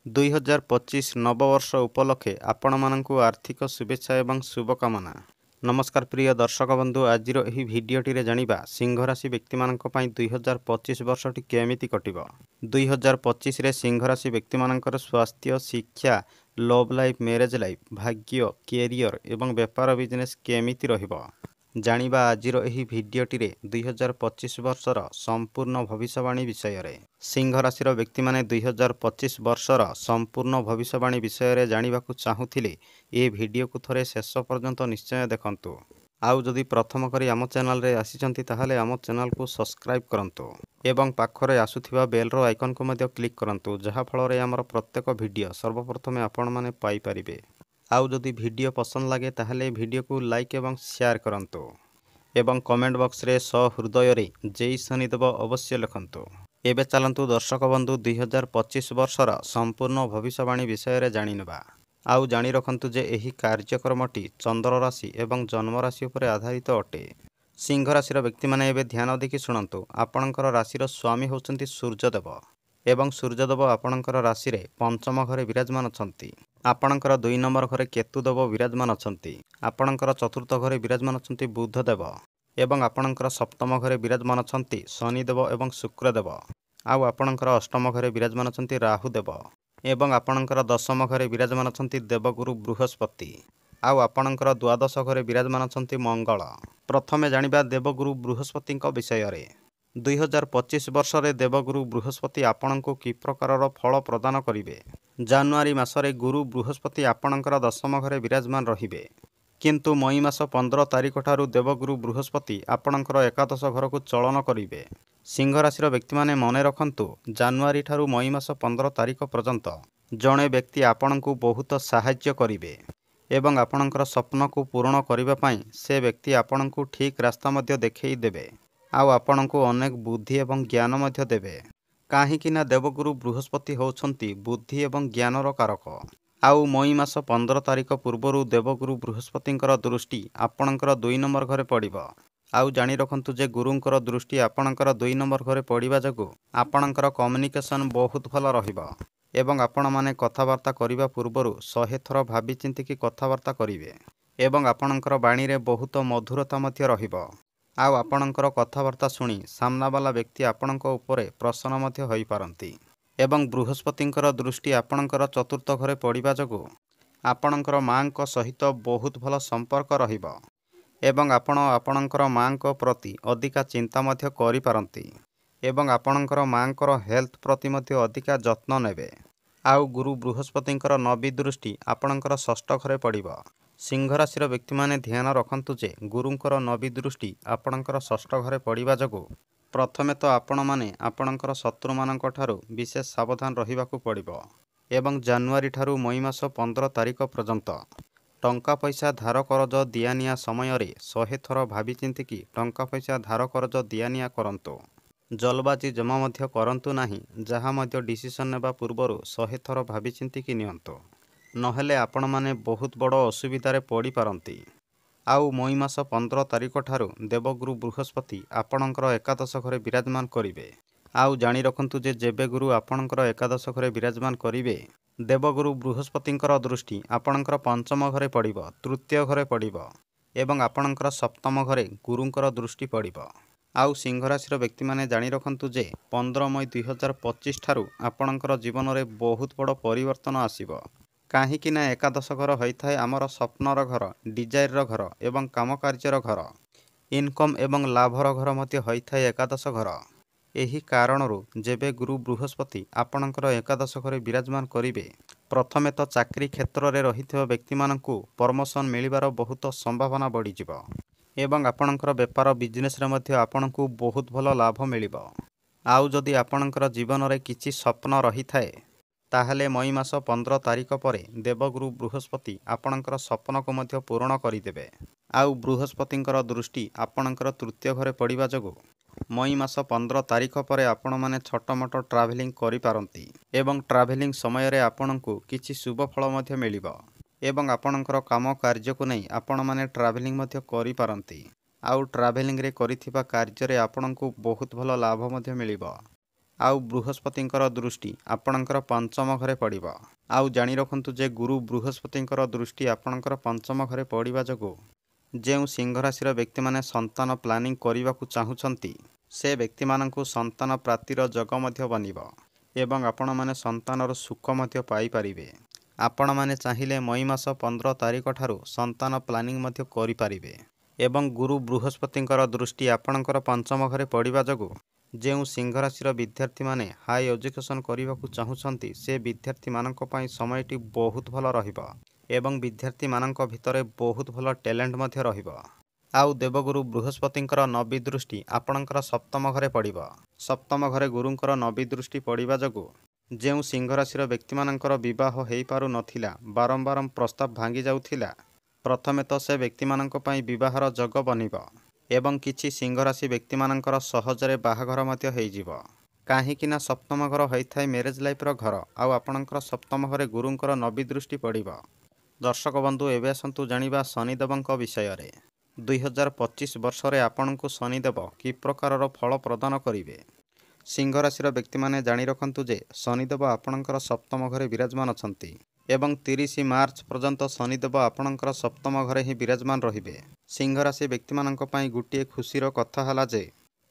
2025 ନବବର୍ଷ ଉପଲକ୍ଷେ ଆପଣମାନଙ୍କୁ ଆର୍ଥିକ ଶୁଭେଚ୍ଛା ଏବଂ ଶୁଭକାମନା। ନମସ୍କାର ପ୍ରିୟ ଦର୍ଶକ ବନ୍ଧୁ, ଆଜିର ଏହି ଭିଡ଼ିଓଟିରେ ଜାଣିବା ସିଂହ ରାଶି ବ୍ୟକ୍ତିମାନଙ୍କ ପାଇଁ 2025 ବର୍ଷଟି କେମିତି କଟିବ। 2025ରେ ସିଂହ ରାଶି ବ୍ୟକ୍ତିମାନଙ୍କର ସ୍ୱାସ୍ଥ୍ୟ, ଶିକ୍ଷା, ଲଭ୍ ଲାଇଫ୍, ମ୍ୟାରେଜ୍ ଲାଇଫ୍, ଭାଗ୍ୟ, କ୍ୟାରିୟର ଏବଂ ବେପାର ବିଜନେସ୍ କେମିତି ରହିବ ଜାଣିବା ଆଜିର ଏହି ଭିଡ଼ିଓଟିରେ 2025 ବର୍ଷର ସମ୍ପୂର୍ଣ୍ଣ ଭବିଷ୍ୟବାଣୀ ବିଷୟରେ। ସିଂହ ରାଶିର ବ୍ୟକ୍ତିମାନେ 2025 ବର୍ଷର ସମ୍ପୂର୍ଣ୍ଣ ଭବିଷ୍ୟବାଣୀ ବିଷୟରେ ଜାଣିବାକୁ ଚାହୁଁଥିଲେ ଏ ଭିଡ଼ିଓକୁ ଥରେ ଶେଷ ପର୍ଯ୍ୟନ୍ତ ନିଶ୍ଚୟ ଦେଖନ୍ତୁ। ଆଉ ଯଦି ପ୍ରଥମ କରି ଆମ ଚ୍ୟାନେଲରେ ଆସିଛନ୍ତି ତାହେଲେ ଆମ ଚ୍ୟାନେଲକୁ ସବସ୍କ୍ରାଇବ୍ କରନ୍ତୁ ଏବଂ ପାଖରେ ଆସୁଥିବା ବେଲ୍ର ଆଇକନ୍କୁ ମଧ୍ୟ କ୍ଲିକ୍ କରନ୍ତୁ, ଯାହାଫଳରେ ଆମର ପ୍ରତ୍ୟେକ ଭିଡ଼ିଓ ସର୍ବପ୍ରଥମେ ଆପଣମାନେ ପାଇପାରିବେ। ଆଉ ଯଦି ଭିଡ଼ିଓ ପସନ୍ଦ ଲାଗେ ତାହେଲେ ଭିଡ଼ିଓକୁ ଲାଇକ୍ ଏବଂ ସେୟାର କରନ୍ତୁ ଏବଂ କମେଣ୍ଟ ବକ୍ସରେ ସହୃଦୟରେ ଜୟ ଶନିଦେବ ଅବଶ୍ୟ ଲେଖନ୍ତୁ। ଏବେ ଚାଲନ୍ତୁ ଦର୍ଶକ ବନ୍ଧୁ 2025 ବର୍ଷର ସମ୍ପୂର୍ଣ୍ଣ ଭବିଷ୍ୟବାଣୀ ବିଷୟରେ ଜାଣିନେବା। ଆଉ ଜାଣି ରଖନ୍ତୁ ଯେ ଏହି କାର୍ଯ୍ୟକ୍ରମଟି ଚନ୍ଦ୍ର ରାଶି ଏବଂ ଜନ୍ମ ରାଶି ଉପରେ ଆଧାରିତ ଅଟେ। ସିଂହ ରାଶିର ବ୍ୟକ୍ତିମାନେ ଏବେ ଧ୍ୟାନ ଦେଇକି ଶୁଣନ୍ତୁ। ଆପଣଙ୍କର ରାଶିର ସ୍ୱାମୀ ହେଉଛନ୍ତି ସୂର୍ଯ୍ୟଦେବ ଏବଂ ସୂର୍ଯ୍ୟଦେବ ଆପଣଙ୍କର ରାଶିରେ ପଞ୍ଚମ ଘରେ ବିରାଜମାନ ଅଛନ୍ତି। ଆପଣଙ୍କର 2 ନମ୍ବର ଘରେ କେତୁଦେବ ବିରାଜମାନ ଅଛନ୍ତି। ଆପଣଙ୍କର ଚତୁର୍ଥ ଘରେ ବିରାଜମାନ ଅଛନ୍ତି ବୁଧଦେବ ଏବଂ ଆପଣଙ୍କର ସପ୍ତମ ଘରେ ବିରାଜମାନ ଅଛନ୍ତି ଶନିଦେବ ଏବଂ ଶୁକ୍ରଦେବ। ଆଉ ଆପଣଙ୍କର ଅଷ୍ଟମ ଘରେ ବିରାଜମାନ ଅଛନ୍ତି ରାହୁଦେବ ଏବଂ ଆପଣଙ୍କର ଦଶମ ଘରେ ବିରାଜମାନ ଅଛନ୍ତି ଦେବଗୁରୁ ବୃହସ୍ପତି। ଆଉ ଆପଣଙ୍କର ଦ୍ୱାଦଶ ଘରେ ବିରାଜମାନ ଅଛନ୍ତି ମଙ୍ଗଳ। ପ୍ରଥମେ ଜାଣିବା ଦେବଗୁରୁ ବୃହସ୍ପତିଙ୍କ ବିଷୟରେ। 2025 ବର୍ଷରେ ଦେବଗୁରୁ ବୃହସ୍ପତି ଆପଣଙ୍କୁ କି ପ୍ରକାରର ଫଳ ପ୍ରଦାନ କରିବେ। ଜାନୁଆରୀ ମାସରେ ଗୁରୁ ବୃହସ୍ପତି ଆପଣଙ୍କର ଦଶମ ଘରେ ବିରାଜମାନ ରହିବେ, କିନ୍ତୁ ମଇ ମାସ 15 ତାରିଖ ଠାରୁ ଦେବଗୁରୁ ବୃହସ୍ପତି ଆପଣଙ୍କର ଏକାଦଶ ଘରକୁ ଚଳନ କରିବେ। ସିଂହ ରାଶିର ବ୍ୟକ୍ତିମାନେ ମନେ ରଖନ୍ତୁ, ଜାନୁଆରୀ ଠାରୁ ମଇ ମାସ 15 ତାରିଖ ପର୍ଯ୍ୟନ୍ତ ଜଣେ ବ୍ୟକ୍ତି ଆପଣଙ୍କୁ ବହୁତ ସାହାଯ୍ୟ କରିବେ ଏବଂ ଆପଣଙ୍କର ସ୍ୱପ୍ନକୁ ପୂରଣ କରିବା ପାଇଁ ସେ ବ୍ୟକ୍ତି ଆପଣଙ୍କୁ ଠିକ୍ ରାସ୍ତା ମଧ୍ୟ ଦେଖାଇ ଦେବେ। ଆଉ ଆପଣଙ୍କୁ ଅନେକ ବୁଦ୍ଧି ଏବଂ ଜ୍ଞାନ ମଧ୍ୟ ଦେବେ, କାହିଁକି ନା ଦେବଗୁରୁ ବୃହସ୍ପତି ହେଉଛନ୍ତି ବୁଦ୍ଧି ଏବଂ ଜ୍ଞାନର କାରକ। ଆଉ ମଇ ମାସ 15 ତାରିଖ ପୂର୍ବରୁ ଦେବଗୁରୁ ବୃହସ୍ପତିଙ୍କର ଦୃଷ୍ଟି ଆପଣଙ୍କର 2 ନମ୍ବର ଘରେ ପଡ଼ିବ। ଆଉ ଜାଣି ରଖନ୍ତୁ ଯେ ଗୁରୁଙ୍କର ଦୃଷ୍ଟି ଆପଣଙ୍କର 2 ନମ୍ବର ଘରେ ପଡ଼ିବା ଯୋଗୁଁ ଆପଣଙ୍କର କମ୍ୟୁନିକେସନ୍ ବହୁତ ଭଲ ରହିବ ଏବଂ ଆପଣମାନେ କଥାବାର୍ତ୍ତା କରିବା ପୂର୍ବରୁ 100 ଥର ଭାବି ଚିନ୍ତିକି କଥାବାର୍ତ୍ତା କରିବେ ଏବଂ ଆପଣଙ୍କର ବାଣୀରେ ବହୁତ ମଧୁରତା ମଧ୍ୟ ରହିବ। ଆଉ ଆପଣଙ୍କର କଥାବାର୍ତ୍ତା ଶୁଣି ସାମ୍ନାବାଲା ବ୍ୟକ୍ତି ଆପଣଙ୍କ ଉପରେ ପ୍ରସନ୍ନ ମଧ୍ୟ ହୋଇପାରନ୍ତି ଏବଂ ବୃହସ୍ପତିଙ୍କର ଦୃଷ୍ଟି ଆପଣଙ୍କର ଚତୁର୍ଥ ଘରେ ପଡ଼ିବା ଯୋଗୁଁ ଆପଣଙ୍କର ମାଙ୍କ ସହିତ ବହୁତ ଭଲ ସମ୍ପର୍କ ରହିବ ଏବଂ ଆପଣ ଆପଣଙ୍କର ମାଙ୍କ ପ୍ରତି ଅଧିକା ଚିନ୍ତା ମଧ୍ୟ କରିପାରନ୍ତି ଏବଂ ଆପଣଙ୍କର ମାଙ୍କର ହେଲ୍ଥ ପ୍ରତି ମଧ୍ୟ ଅଧିକା ଯତ୍ନ ନେବେ। ଆଉ ଗୁରୁ ବୃହସ୍ପତିଙ୍କର ନବୀ ଦୃଷ୍ଟି ଆପଣଙ୍କର ଷଷ୍ଠ ଘରେ ପଡ଼ିବ। ସିଂହ ରାଶିର ବ୍ୟକ୍ତିମାନେ ଧ୍ୟାନ ରଖନ୍ତୁ ଯେ ଗୁରୁଙ୍କର ନବୀ ଦୃଷ୍ଟି ଆପଣଙ୍କର ଷଷ୍ଠ ଘରେ ପଡ଼ିବା ଯୋଗୁଁ ପ୍ରଥମେ ତ ଆପଣମାନେ ଆପଣଙ୍କର ଶତ୍ରୁମାନଙ୍କ ଠାରୁ ବିଶେଷ ସାବଧାନ ରହିବାକୁ ପଡ଼ିବ ଏବଂ ଜାନୁଆରୀ ଠାରୁ ମଇ ମାସ 15 ତାରିଖ ପର୍ଯ୍ୟନ୍ତ ଟଙ୍କା ପଇସା ଧାର କରଜ ଦିଆନିଆ ସମୟରେ 100 ଥର ଭାବି ଚିନ୍ତିକି ଟଙ୍କା ପଇସା ଧାର କରଜ ଦିଆନିଆ କରନ୍ତୁ। ଜଲବାଜି ଜମା ମଧ୍ୟ କରନ୍ତୁ ନାହିଁ। ଯାହା ମଧ୍ୟ ଡିସିସନ୍ ନେବା ପୂର୍ବରୁ 100 ଥର ଭାବି ଚିନ୍ତିକି ନିଅନ୍ତୁ, ନହେଲେ ଆପଣମାନେ ବହୁତ ବଡ଼ ଅସୁବିଧାରେ ପଡ଼ିପାରନ୍ତି। ଆଉ ମଇ ମାସ 15 ତାରିଖ ଠାରୁ ଦେବଗୁରୁ ବୃହସ୍ପତି ଆପଣଙ୍କର ଏକାଦଶ ଘରେ ବିରାଜମାନ କରିବେ। ଆଉ ଜାଣି ରଖନ୍ତୁ ଯେ ଯେବେ ଗୁରୁ ଆପଣଙ୍କର ଏକାଦଶ ଘରେ ବିରାଜମାନ କରିବେ, ଦେବଗୁରୁ ବୃହସ୍ପତିଙ୍କର ଦୃଷ୍ଟି ଆପଣଙ୍କର ପଞ୍ଚମ ଘରେ ପଡ଼ିବ, ତୃତୀୟ ଘରେ ପଡ଼ିବ ଏବଂ ଆପଣଙ୍କର ସପ୍ତମ ଘରେ ଗୁରୁଙ୍କର ଦୃଷ୍ଟି ପଡ଼ିବ। ଆଉ ସିଂହ ରାଶିର ବ୍ୟକ୍ତିମାନେ ଜାଣି ରଖନ୍ତୁ ଯେ 15 ମଇ 2025 ଠାରୁ ଆପଣଙ୍କର ଜୀବନରେ ବହୁତ ବଡ଼ ପରିବର୍ତ୍ତନ ଆସିବ, କାହିଁକି ନା ଏକାଦଶ ଘର ହୋଇଥାଏ ଆମର ସ୍ୱପ୍ନର ଘର, ଡିଜାଇରର ଘର ଏବଂ କାମ କାର୍ଯ୍ୟର ଘର। ଇନକମ୍ ଏବଂ ଲାଭର ଘର ମଧ୍ୟ ହୋଇଥାଏ ଏକାଦଶ ଘର। ଏହି କାରଣରୁ ଯେବେ ଗୁରୁ ବୃହସ୍ପତି ଆପଣଙ୍କର ଏକାଦଶ ଘରେ ବିରାଜମାନ କରିବେ, ପ୍ରଥମେ ତ ଚାକିରି କ୍ଷେତ୍ରରେ ରହିଥିବା ବ୍ୟକ୍ତିମାନଙ୍କୁ ପ୍ରମୋସନ୍ ମିଳିବାର ବହୁତ ସମ୍ଭାବନା ବଢ଼ିଯିବ ଏବଂ ଆପଣଙ୍କର ବେପାର ବିଜନେସ୍ରେ ମଧ୍ୟ ଆପଣଙ୍କୁ ବହୁତ ଭଲ ଲାଭ ମିଳିବ। ଆଉ ଯଦି ଆପଣଙ୍କର ଜୀବନରେ କିଛି ସ୍ୱପ୍ନ ରହିଥାଏ ତାହେଲେ ମଇ ମାସ 15 ତାରିଖ ପରେ ଦେବଗୁରୁ ବୃହସ୍ପତି ଆପଣଙ୍କର ସ୍ୱପ୍ନକୁ ମଧ୍ୟ ପୂରଣ କରିଦେବେ। ଆଉ ବୃହସ୍ପତିଙ୍କର ଦୃଷ୍ଟି ଆପଣଙ୍କର ତୃତୀୟ ଘରେ ପଡ଼ିବା ଯୋଗୁଁ ମଇ ମାସ 15 ତାରିଖ ପରେ ଆପଣମାନେ ଛୋଟ ମୋଟ ଟ୍ରାଭେଲିଂ କରିପାରନ୍ତି ଏବଂ ଟ୍ରାଭେଲିଂ ସମୟରେ ଆପଣଙ୍କୁ କିଛି ଶୁଭ ଫଳ ମଧ୍ୟ ମିଳିବ ଏବଂ ଆପଣଙ୍କର କାମ କାର୍ଯ୍ୟକୁ ନେଇ ଆପଣମାନେ ଟ୍ରାଭେଲିଂ ମଧ୍ୟ କରିପାରନ୍ତି। ଆଉ ଟ୍ରାଭେଲିଂରେ କରିଥିବା କାର୍ଯ୍ୟରେ ଆପଣଙ୍କୁ ବହୁତ ଭଲ ଲାଭ ମଧ୍ୟ ମିଳିବ ଆଉ ବୃହସ୍ପତିଙ୍କର ଦୃଷ୍ଟି ଆପଣଙ୍କର ପଞ୍ଚମ ଘରେ ପଡ଼ିବ। ଆଉ ଜାଣି ରଖନ୍ତୁ ଯେ ଗୁରୁ ବୃହସ୍ପତିଙ୍କର ଦୃଷ୍ଟି ଆପଣଙ୍କର ପଞ୍ଚମ ଘରେ ପଡ଼ିବା ଯୋଗୁଁ ଯେଉଁ ସିଂହ ରାଶିର ବ୍ୟକ୍ତିମାନେ ସନ୍ତାନ ପ୍ଲାନିଂ କରିବାକୁ ଚାହୁଁଛନ୍ତି ସେ ବ୍ୟକ୍ତିମାନଙ୍କୁ ସନ୍ତାନ ପ୍ରାପ୍ତିର ଯୋଗ ମଧ୍ୟ ବନିବ ଏବଂ ଆପଣମାନେ ସନ୍ତାନର ସୁଖ ମଧ୍ୟ ପାଇପାରିବେ। ଆପଣମାନେ ଚାହିଁଲେ ମଇ ମାସ 15 ତାରିଖ ଠାରୁ ସନ୍ତାନ ପ୍ଲାନିଂ ମଧ୍ୟ କରିପାରିବେ। ଏବଂ ଗୁରୁ ବୃହସ୍ପତିଙ୍କର ଦୃଷ୍ଟି ଆପଣଙ୍କର ପଞ୍ଚମ ଘରେ ପଡ଼ିବା ଯୋଗୁଁ ଯେଉଁ ସିଂହ ରାଶିର ବିଦ୍ୟାର୍ଥୀମାନେ ହାଇ ଏଜୁକେସନ୍ କରିବାକୁ ଚାହୁଁଛନ୍ତି ସେ ବିଦ୍ୟାର୍ଥୀମାନଙ୍କ ପାଇଁ ସମୟଟି ବହୁତ ଭଲ ରହିବ ଏବଂ ବିଦ୍ୟାର୍ଥୀମାନଙ୍କ ଭିତରେ ବହୁତ ଭଲ ଟ୍ୟାଲେଣ୍ଟ ମଧ୍ୟ ରହିବ। ଆଉ ଦେବଗୁରୁ ବୃହସ୍ପତିଙ୍କର ନବୀ ଦୃଷ୍ଟି ଆପଣଙ୍କର ସପ୍ତମ ଘରେ ପଡ଼ିବ। ସପ୍ତମ ଘରେ ଗୁରୁଙ୍କର ନବୀ ଦୃଷ୍ଟି ପଡ଼ିବା ଯୋଗୁଁ ଯେଉଁ ସିଂହ ରାଶିର ବ୍ୟକ୍ତିମାନଙ୍କର ବିବାହ ହୋଇପାରୁନଥିଲା, ବାରମ୍ବାର ପ୍ରସ୍ତାବ ଭାଙ୍ଗି ଯାଉଥିଲା, ପ୍ରଥମେ ତ ସେ ବ୍ୟକ୍ତିମାନଙ୍କ ପାଇଁ ବିବାହର ଯୋଗ ବନିବ ଏବଂ କିଛି ସିଂହ ରାଶି ବ୍ୟକ୍ତିମାନଙ୍କର ସହଜରେ ବାହାଘର ମଧ୍ୟ ହୋଇଯିବ। କାହିଁକି ନା ସପ୍ତମ ଘର ହୋଇଥାଏ ମ୍ୟାରେଜ୍ ଲାଇଫ୍ର ଘର ଆଉ ଆପଣଙ୍କର ସପ୍ତମ ଘରେ ଗୁରୁଙ୍କର ନବୀ ଦୃଷ୍ଟି ପଡ଼ିବ। ଦର୍ଶକ ବନ୍ଧୁ, ଏବେ ଆସନ୍ତୁ ଜାଣିବା ଶନିଦେବଙ୍କ ବିଷୟରେ। 2025 ବର୍ଷରେ ଆପଣଙ୍କୁ ଶନିଦେବ କି ପ୍ରକାରର ଫଳ ପ୍ରଦାନ କରିବେ। ସିଂହ ରାଶିର ବ୍ୟକ୍ତିମାନେ ଜାଣି ରଖନ୍ତୁ ଯେ ଶନିଦେବ ଆପଣଙ୍କର ସପ୍ତମ ଘରେ ବିରାଜମାନ ଅଛନ୍ତି ଏବଂ 30 ମାର୍ଚ୍ଚ ପର୍ଯ୍ୟନ୍ତ ଶନିଦେବ ଆପଣଙ୍କର ସପ୍ତମ ଘରେ ହିଁ ବିରାଜମାନ ରହିବେ। ସିଂହ ରାଶି ବ୍ୟକ୍ତିମାନଙ୍କ ପାଇଁ ଗୋଟିଏ ଖୁସିର କଥା ହେଲା ଯେ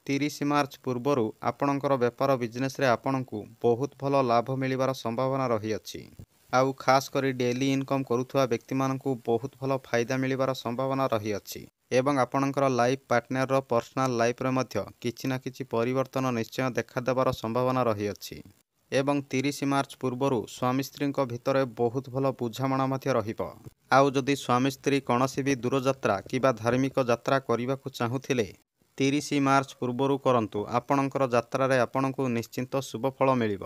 30 ମାର୍ଚ୍ଚ ପୂର୍ବରୁ ଆପଣଙ୍କର ବେପାର ବିଜନେସ୍ରେ ଆପଣଙ୍କୁ ବହୁତ ଭଲ ଲାଭ ମିଳିବାର ସମ୍ଭାବନା ରହିଅଛି। ଆଉ ଖାସ୍ କରି ଡେଲି ଇନକମ୍ କରୁଥିବା ବ୍ୟକ୍ତିମାନଙ୍କୁ ବହୁତ ଭଲ ଫାଇଦା ମିଳିବାର ସମ୍ଭାବନା ରହିଅଛି ଏବଂ ଆପଣଙ୍କର ଲାଇଫ୍ ପାର୍ଟନରର ପର୍ସନାଲ ଲାଇଫ୍ରେ ମଧ୍ୟ କିଛି ନା କିଛି ପରିବର୍ତ୍ତନ ନିଶ୍ଚୟ ଦେଖାଦେବାର ସମ୍ଭାବନା ରହିଅଛି। ଏବଂ 30 ମାର୍ଚ୍ଚ ପୂର୍ବରୁ ସ୍ୱାମୀ ସ୍ତ୍ରୀଙ୍କ ଭିତରେ ବହୁତ ଭଲ ବୁଝାମଣା ମଧ୍ୟ ରହିବ। ଆଉ ଯଦି ସ୍ୱାମୀ ସ୍ତ୍ରୀ କୌଣସି ବି ଦୂରଯାତ୍ରା କିମ୍ବା ଧାର୍ମିକ ଯାତ୍ରା କରିବାକୁ ଚାହୁଁଥିଲେ 30 ମାର୍ଚ୍ଚ ପୂର୍ବରୁ କରନ୍ତୁ। ଆପଣଙ୍କର ଯାତ୍ରାରେ ଆପଣଙ୍କୁ ନିଶ୍ଚିନ୍ତ ଶୁଭ ଫଳ ମିଳିବ।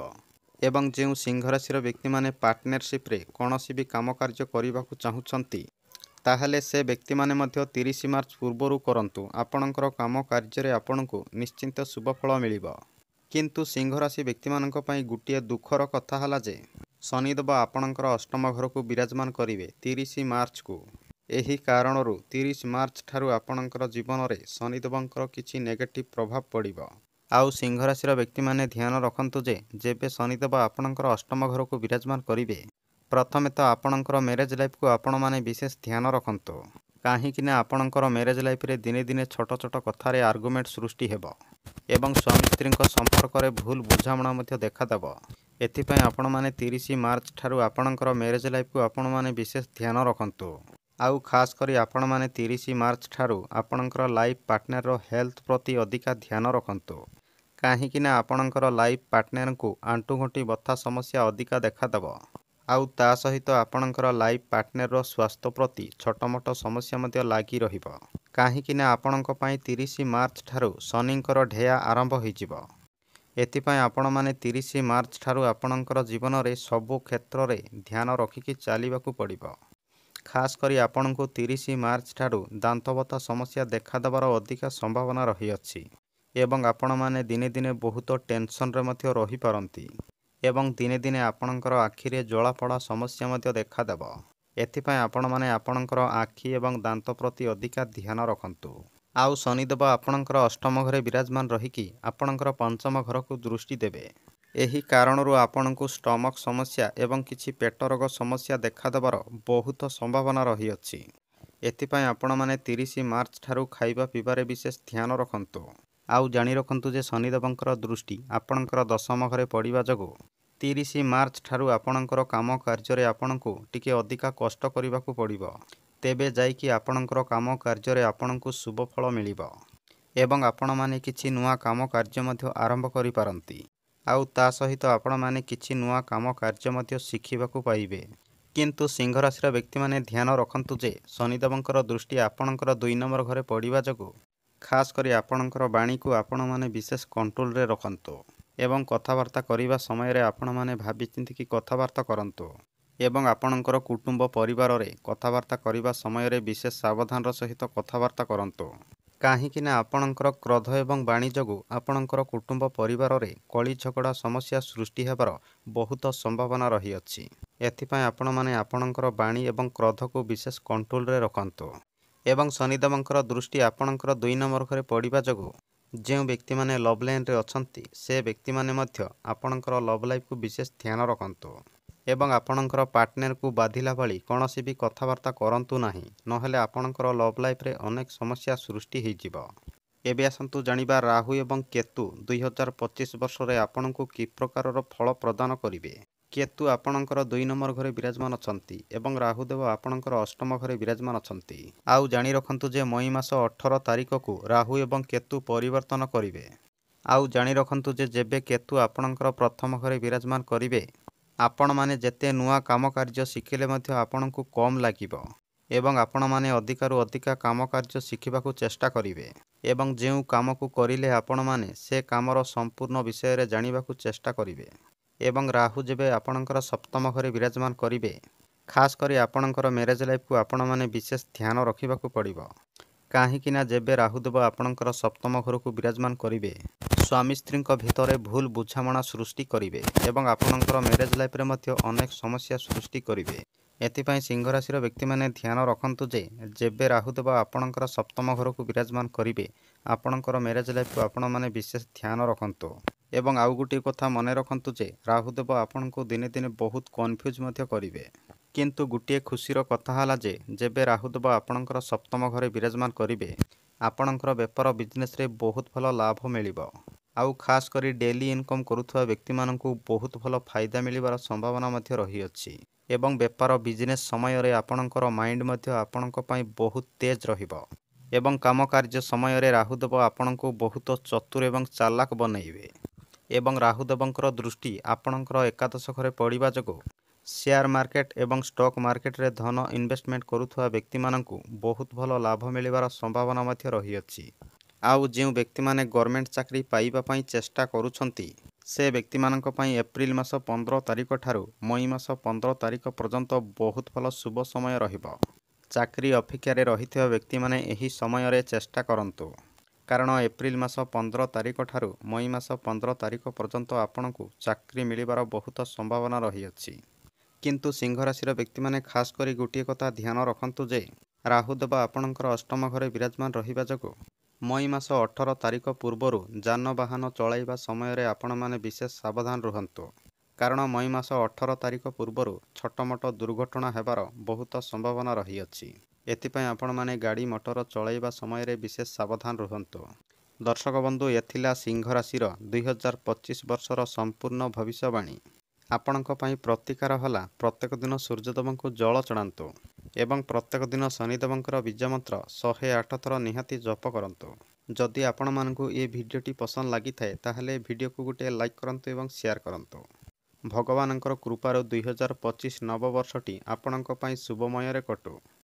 ଏବଂ ଯେଉଁ ସିଂହ ରାଶିର ବ୍ୟକ୍ତିମାନେ ପାର୍ଟନରସିପ୍ରେ କୌଣସି ବି କାମ କାର୍ଯ୍ୟ କରିବାକୁ ଚାହୁଁଛନ୍ତି ତାହେଲେ ସେ ବ୍ୟକ୍ତିମାନେ ମଧ୍ୟ 30 ମାର୍ଚ୍ଚ ପୂର୍ବରୁ କରନ୍ତୁ। ଆପଣଙ୍କର କାମ କାର୍ଯ୍ୟରେ ଆପଣଙ୍କୁ ନିଶ୍ଚିନ୍ତ ଶୁଭ ଫଳ ମିଳିବ। କିନ୍ତୁ ସିଂହ ରାଶି ବ୍ୟକ୍ତିମାନଙ୍କ ପାଇଁ ଗୋଟିଏ ଦୁଃଖର କଥା ହେଲା ଯେ ଶନିଦେବ ଆପଣଙ୍କର ଅଷ୍ଟମ ଘରକୁ ବିରାଜମାନ କରିବେ 30 ମାର୍ଚ୍ଚକୁ। ଏହି କାରଣରୁ 30 ମାର୍ଚ୍ଚ ଠାରୁ ଆପଣଙ୍କର ଜୀବନରେ ଶନିଦେବଙ୍କର କିଛି ନେଗେଟିଭ୍ ପ୍ରଭାବ ପଡ଼ିବ। ଆଉ ସିଂହ ରାଶିର ବ୍ୟକ୍ତିମାନେ ଧ୍ୟାନ ରଖନ୍ତୁ ଯେ ଯେବେ ଶନିଦେବ ଆପଣଙ୍କର ଅଷ୍ଟମ ଘରକୁ ବିରାଜମାନ କରିବେ ପ୍ରଥମେ ତ ଆପଣଙ୍କର ମ୍ୟାରେଜ୍ ଲାଇଫ୍କୁ ଆପଣମାନେ ବିଶେଷ ଧ୍ୟାନ ରଖନ୍ତୁ। କାହିଁକି ନା ଆପଣଙ୍କର ମ୍ୟାରେଜ୍ ଲାଇଫ୍ରେ ଦିନେ ଦିନେ ଛୋଟ ଛୋଟ କଥାରେ ଆର୍ଗୁମେଣ୍ଟ ସୃଷ୍ଟି ହେବ ଏବଂ ସ୍ୱାମୀ ସ୍ତ୍ରୀଙ୍କ ସମ୍ପର୍କରେ ଭୁଲ ବୁଝାମଣା ମଧ୍ୟ ଦେଖାଦେବ। ଏଥିପାଇଁ ଆପଣମାନେ 30 ମାର୍ଚ୍ଚ ଠାରୁ ଆପଣଙ୍କର ମ୍ୟାରେଜ୍ ଲାଇଫ୍କୁ ଆପଣମାନେ ବିଶେଷ ଧ୍ୟାନ ରଖନ୍ତୁ। ଆଉ ଖାସ୍ କରି ଆପଣମାନେ 30 ମାର୍ଚ୍ଚ ଠାରୁ ଆପଣଙ୍କର ଲାଇଫ୍ ପାର୍ଟନରର ହେଲ୍ଥ ପ୍ରତି ଅଧିକା ଧ୍ୟାନ ରଖନ୍ତୁ। କାହିଁକି ନା ଆପଣଙ୍କର ଲାଇଫ୍ ପାର୍ଟନରଙ୍କୁ ଆଣ୍ଠୁଗଣ୍ଠି ବଥା ସମସ୍ୟା ଅଧିକା ଦେଖାଦେବ। ଆଉ ତା ସହିତ ଆପଣଙ୍କର ଲାଇଫ୍ ପାର୍ଟନରର ସ୍ୱାସ୍ଥ୍ୟ ପ୍ରତି ଛୋଟମୋଟ ସମସ୍ୟା ମଧ୍ୟ ଲାଗି ରହିବ। କାହିଁକି ନା ଆପଣଙ୍କ ପାଇଁ 30 ମାର୍ଚ୍ଚ ଠାରୁ ଶନିଙ୍କର ଢେୟା ଆରମ୍ଭ ହୋଇଯିବ। ଏଥିପାଇଁ ଆପଣମାନେ 30 ମାର୍ଚ୍ଚ ଠାରୁ ଆପଣଙ୍କର ଜୀବନରେ ସବୁ କ୍ଷେତ୍ରରେ ଧ୍ୟାନ ରଖିକି ଚାଲିବାକୁ ପଡ଼ିବ। ଖାସ୍ କରି ଆପଣଙ୍କୁ 30 ମାର୍ଚ୍ଚ ଠାରୁ ଦାନ୍ତବଥା ସମସ୍ୟା ଦେଖାଦେବାର ଅଧିକା ସମ୍ଭାବନା ରହିଅଛି ଏବଂ ଆପଣମାନେ ଦିନେ ଦିନେ ବହୁତ ଟେନସନରେ ମଧ୍ୟ ରହିପାରନ୍ତି ଏବଂ ଦିନେ ଦିନେ ଆପଣଙ୍କର ଆଖିରେ ଜ୍ୱାଳାପୋଡ଼ା ସମସ୍ୟା ମଧ୍ୟ ଦେଖାଦେବ। ଏଥିପାଇଁ ଆପଣମାନେ ଆପଣଙ୍କର ଆଖି ଏବଂ ଦାନ୍ତ ପ୍ରତି ଅଧିକା ଧ୍ୟାନ ରଖନ୍ତୁ। ଆଉ ଶନିଦେବ ଆପଣଙ୍କର ଅଷ୍ଟମ ଘରେ ବିରାଜମାନ ରହିକି ଆପଣଙ୍କର ପଞ୍ଚମ ଘରକୁ ଦୃଷ୍ଟି ଦେବେ। ଏହି କାରଣରୁ ଆପଣଙ୍କୁ ଷ୍ଟମକ୍ ସମସ୍ୟା ଏବଂ କିଛି ପେଟ ରୋଗ ସମସ୍ୟା ଦେଖାଦେବାର ବହୁତ ସମ୍ଭାବନା ରହିଅଛି। ଏଥିପାଇଁ ଆପଣମାନେ 30 ମାର୍ଚ୍ଚ ଠାରୁ ଖାଇବା ପିଇବାରେ ବିଶେଷ ଧ୍ୟାନ ରଖନ୍ତୁ। ଆଉ ଜାଣି ରଖନ୍ତୁ ଯେ ଶନିଦେବଙ୍କର ଦୃଷ୍ଟି ଆପଣଙ୍କର ଦଶମ ଘରେ ପଡ଼ିବା ଯୋଗୁଁ 30 ମାର୍ଚ୍ଚ ଠାରୁ ଆପଣଙ୍କର କାମ କାର୍ଯ୍ୟରେ ଆପଣଙ୍କୁ ଟିକେ ଅଧିକା କଷ୍ଟ କରିବାକୁ ପଡ଼ିବ। ତେବେ ଯାଇକି ଆପଣଙ୍କର କାମ କାର୍ଯ୍ୟରେ ଆପଣଙ୍କୁ ଶୁଭ ଫଳ ମିଳିବ ଏବଂ ଆପଣମାନେ କିଛି ନୂଆ କାମ କାର୍ଯ୍ୟ ମଧ୍ୟ ଆରମ୍ଭ କରିପାରନ୍ତି। ଆଉ ତା ସହିତ ଆପଣମାନେ କିଛି ନୂଆ କାମ କାର୍ଯ୍ୟ ମଧ୍ୟ ଶିଖିବାକୁ ପାଇବେ। କିନ୍ତୁ ସିଂହ ରାଶିର ବ୍ୟକ୍ତିମାନେ ଧ୍ୟାନ ରଖନ୍ତୁ ଯେ ଶନିଦେବଙ୍କର ଦୃଷ୍ଟି ଆପଣଙ୍କର 2 ନମ୍ବର ଘରେ ପଡ଼ିବା ଯୋଗୁଁ ଖାସ୍ କରି ଆପଣଙ୍କର ବାଣୀକୁ ଆପଣମାନେ ବିଶେଷ କଣ୍ଟ୍ରୋଲରେ ରଖନ୍ତୁ ଏବଂ କଥାବାର୍ତ୍ତା କରିବା ସମୟରେ ଆପଣମାନେ ଭାବିଚିନ୍ତିକି କଥାବାର୍ତ୍ତା କରନ୍ତୁ ଏବଂ ଆପଣଙ୍କର କୁଟୁମ୍ବ ପରିବାରରେ କଥାବାର୍ତ୍ତା କରିବା ସମୟରେ ବିଶେଷ ସାବଧାନର ସହିତ କଥାବାର୍ତ୍ତା କରନ୍ତୁ। କାହିଁକି ନା ଆପଣଙ୍କର କ୍ରୋଧ ଏବଂ ବାଣୀ ଯୋଗୁଁ ଆପଣଙ୍କର କୁଟୁମ୍ବ ପରିବାରରେ କଳି ଝଗଡ଼ା ସମସ୍ୟା ସୃଷ୍ଟି ହେବାର ବହୁତ ସମ୍ଭାବନା ରହିଅଛି। ଏଥିପାଇଁ ଆପଣମାନେ ଆପଣଙ୍କର ବାଣୀ ଏବଂ କ୍ରୋଧକୁ ବିଶେଷ କଣ୍ଟ୍ରୋଲରେ ରଖନ୍ତୁ। ଏବଂ ଶନିଦେବଙ୍କର ଦୃଷ୍ଟି ଆପଣଙ୍କର 2 ନମ୍ବର ଘରେ ପଡ଼ିବା ଯୋଗୁଁ ଯେଉଁ ବ୍ୟକ୍ତିମାନେ ଲଭ୍ ଲାଇନ୍ରେ ଅଛନ୍ତି ସେ ବ୍ୟକ୍ତିମାନେ ମଧ୍ୟ ଆପଣଙ୍କର ଲଭ୍ ଲାଇଫ୍କୁ ବିଶେଷ ଧ୍ୟାନ ରଖନ୍ତୁ ଏବଂ ଆପଣଙ୍କର ପାର୍ଟନରକୁ ବାଧିଲା ଭଳି କୌଣସି ବି କଥାବାର୍ତ୍ତା କରନ୍ତୁ ନାହିଁ, ନହେଲେ ଆପଣଙ୍କର ଲଭ୍ ଲାଇଫ୍ରେ ଅନେକ ସମସ୍ୟା ସୃଷ୍ଟି ହୋଇଯିବ। ଏବେ ଆସନ୍ତୁ ଜାଣିବା ରାହୁ ଏବଂ କେତୁ 2025 ବର୍ଷରେ ଆପଣଙ୍କୁ କି ପ୍ରକାରର ଫଳ ପ୍ରଦାନ କରିବେ। କେତୁ ଆପଣଙ୍କର 2 ନମ୍ବର ଘରେ ବିରାଜମାନ ଅଛନ୍ତି ଏବଂ ରାହୁଦେବ ଆପଣଙ୍କର 8ମ ଘରେ ବିରାଜମାନ ଅଛନ୍ତି। ଆଉ ଜାଣି ରଖନ୍ତୁ ଯେ ମଇ ମାସ 18 ତାରିଖକୁ ରାହୁ ଏବଂ କେତୁ ପରିବର୍ତ୍ତନ କରିବେ। ଆଉ ଜାଣି ରଖନ୍ତୁ ଯେ ଯେବେ କେତୁ ଆପଣଙ୍କର 1ମ ଘରେ ବିରାଜମାନ କରିବେ, ଆପଣମାନେ ଯେତେ ନୂଆ କାମ କାର୍ଯ୍ୟ ଶିଖିଲେ ମଧ୍ୟ ଆପଣଙ୍କୁ କମ୍ ଲାଗିବ ଏବଂ ଆପଣମାନେ ଅଧିକାରୁ ଅଧିକା କାମ କାର୍ଯ୍ୟ ଶିଖିବାକୁ ଚେଷ୍ଟା କରିବେ ଏବଂ ଯେଉଁ କାମକୁ କରିଲେ ଆପଣମାନେ ସେ କାମର ସମ୍ପୂର୍ଣ୍ଣ ବିଷୟରେ ଜାଣିବାକୁ ଚେଷ୍ଟା କରିବେ। ଏବଂ ରାହୁ ଯେବେ ଆପଣଙ୍କର 7ମ ଘରେ ବିରାଜମାନ କରିବେ, ଖାସ୍ କରି ଆପଣଙ୍କର ମ୍ୟାରେଜ୍ ଲାଇଫ୍କୁ ଆପଣମାନେ ବିଶେଷ ଧ୍ୟାନ ରଖିବାକୁ ପଡ଼ିବ। କାହିଁକି ନା ଯେବେ ରାହୁଦେବ ଆପଣଙ୍କର 7ମ ଘରକୁ ବିରାଜମାନ କରିବେ, ସ୍ୱାମୀ ସ୍ତ୍ରୀଙ୍କ ଭିତରେ ଭୁଲ ବୁଝାମଣା ସୃଷ୍ଟି କରିବେ ଏବଂ ଆପଣଙ୍କର ମ୍ୟାରେଜ୍ ଲାଇଫ୍ରେ ମଧ୍ୟ ଅନେକ ସମସ୍ୟା ସୃଷ୍ଟି କରିବେ। ଏଥିପାଇଁ ସିଂହ ରାଶିର ବ୍ୟକ୍ତିମାନେ ଧ୍ୟାନ ରଖନ୍ତୁ ଯେ ଯେବେ ରାହୁଦେବ ଆପଣଙ୍କର 7ମ ଘରକୁ ବିରାଜମାନ କରିବେ, ଆପଣଙ୍କର ମ୍ୟାରେଜ୍ ଲାଇଫ୍କୁ ଆପଣମାନେ ବିଶେଷ ଧ୍ୟାନ ରଖନ୍ତୁ। ଏବଂ ଆଉ ଗୋଟିଏ କଥା ମନେ ରଖନ୍ତୁ ଯେ ରାହୁଦେବ ଆପଣଙ୍କୁ ଦିନେ ଦିନେ ବହୁତ କନଫ୍ୟୁଜ୍ ମଧ୍ୟ କରିବେ। କିନ୍ତୁ ଗୋଟିଏ ଖୁସିର କଥା ହେଲା ଯେ ଯେବେ ରାହୁଦେବ ଆପଣଙ୍କର 7ମ ଘରେ ବିରାଜମାନ କରିବେ, ଆପଣଙ୍କର ବେପାର ବିଜନେସ୍ରେ ବହୁତ ଭଲ ଲାଭ ମିଳିବ। ଆଉ ଖାସ୍ କରି ଡେଲି ଇନକମ୍ କରୁଥିବା ବ୍ୟକ୍ତିମାନଙ୍କୁ ବହୁତ ଭଲ ଫାଇଦା ମିଳିବାର ସମ୍ଭାବନା ମଧ୍ୟ ରହିଅଛି ଏବଂ ବେପାର ବିଜନେସ୍ ସମୟରେ ଆପଣଙ୍କର ମାଇଣ୍ଡ ମଧ୍ୟ ଆପଣଙ୍କ ପାଇଁ ବହୁତ ତେଜ ରହିବ ଏବଂ କାମ କାର୍ଯ୍ୟ ସମୟରେ ରାହୁଦେବ ଆପଣଙ୍କୁ ବହୁତ ଚତୁର ଏବଂ ଚାଲାକ ବନେଇବେ। ଏବଂ ରାହୁଦେବଙ୍କର ଦୃଷ୍ଟି ଆପଣଙ୍କର ଏକାଦଶ ଘରେ ପଡ଼ିବା ଯୋଗୁଁ ସେୟାର ମାର୍କେଟ ଏବଂ ଷ୍ଟକ୍ ମାର୍କେଟରେ ଧନ ଇନଭେଷ୍ଟମେଣ୍ଟ କରୁଥିବା ବ୍ୟକ୍ତିମାନଙ୍କୁ ବହୁତ ଭଲ ଲାଭ ମିଳିବାର ସମ୍ଭାବନା ମଧ୍ୟ ରହିଅଛି। ଆଉ ଯେଉଁ ବ୍ୟକ୍ତିମାନେ ଗଭର୍ଣ୍ଣମେଣ୍ଟ ଚାକିରି ପାଇବା ପାଇଁ ଚେଷ୍ଟା କରୁଛନ୍ତି, ସେ ବ୍ୟକ୍ତିମାନଙ୍କ ପାଇଁ ଏପ୍ରିଲ ମାସ 15 ତାରିଖ ଠାରୁ ମଇ ମାସ 15 ତାରିଖ ପର୍ଯ୍ୟନ୍ତ ବହୁତ ଭଲ ଶୁଭ ସମୟ ରହିବ। ଚାକିରି ଅପେକ୍ଷାରେ ରହିଥିବା ବ୍ୟକ୍ତିମାନେ ଏହି ସମୟରେ ଚେଷ୍ଟା କରନ୍ତୁ, କାରଣ ଏପ୍ରିଲ ମାସ 15 ତାରିଖ ଠାରୁ ମଇ ମାସ 15 ତାରିଖ ପର୍ଯ୍ୟନ୍ତ ଆପଣଙ୍କୁ ଚାକିରି ମିଳିବାର ବହୁତ ସମ୍ଭାବନା ରହିଅଛି। କିନ୍ତୁ ସିଂହ ରାଶିର ବ୍ୟକ୍ତିମାନେ ଖାସ୍ କରି ଗୋଟିଏ କଥା ଧ୍ୟାନ ରଖନ୍ତୁ ଯେ ରାହୁଦେବ ଆପଣଙ୍କର 8ମ ଘରେ ବିରାଜମାନ ରହିବା ଯୋଗୁଁ ମଇ ମାସ 18 ତାରିଖ ପୂର୍ବରୁ ଯାନବାହନ ଚଳାଇବା ସମୟରେ ଆପଣମାନେ ବିଶେଷ ସାବଧାନ ରୁହନ୍ତୁ, କାରଣ ମଇ ମାସ 18 ତାରିଖ ପୂର୍ବରୁ ଛୋଟମୋଟ ଦୁର୍ଘଟଣା ହେବାର ବହୁତ ସମ୍ଭାବନା ରହିଅଛି। ଏଥିପାଇଁ ଆପଣମାନେ ଗାଡ଼ି ମଟର ଚଳାଇବା ସମୟରେ ବିଶେଷ ସାବଧାନ ରୁହନ୍ତୁ। ଦର୍ଶକ ବନ୍ଧୁ, ଏ ଥିଲା ସିଂହ ରାଶିର 2025 ବର୍ଷର ସମ୍ପୂର୍ଣ୍ଣ ଭବିଷ୍ୟବାଣୀ। ଆପଣଙ୍କ ପାଇଁ ପ୍ରତିକାର ହେଲା ପ୍ରତ୍ୟେକ ଦିନ ସୂର୍ଯ୍ୟଦେବଙ୍କୁ ଜଳ ଚଢ଼ାନ୍ତୁ ଏବଂ ପ୍ରତ୍ୟେକ ଦିନ ଶନିଦେବଙ୍କର ବୀଜ ମନ୍ତ୍ର 108 ଥର ନିହାତି ଜପ କରନ୍ତୁ। ଯଦି ଆପଣମାନଙ୍କୁ ଏ ଭିଡ଼ିଓଟି ପସନ୍ଦ ଲାଗିଥାଏ ତାହେଲେ ଭିଡ଼ିଓକୁ ଗୋଟିଏ ଲାଇକ୍ କରନ୍ତୁ ଏବଂ ସେୟାର କରନ୍ତୁ। ଭଗବାନଙ୍କର କୃପାରୁ 2025 ନବବର୍ଷଟି ଆପଣଙ୍କ ପାଇଁ ଶୁଭମୟରେ କଟୁ।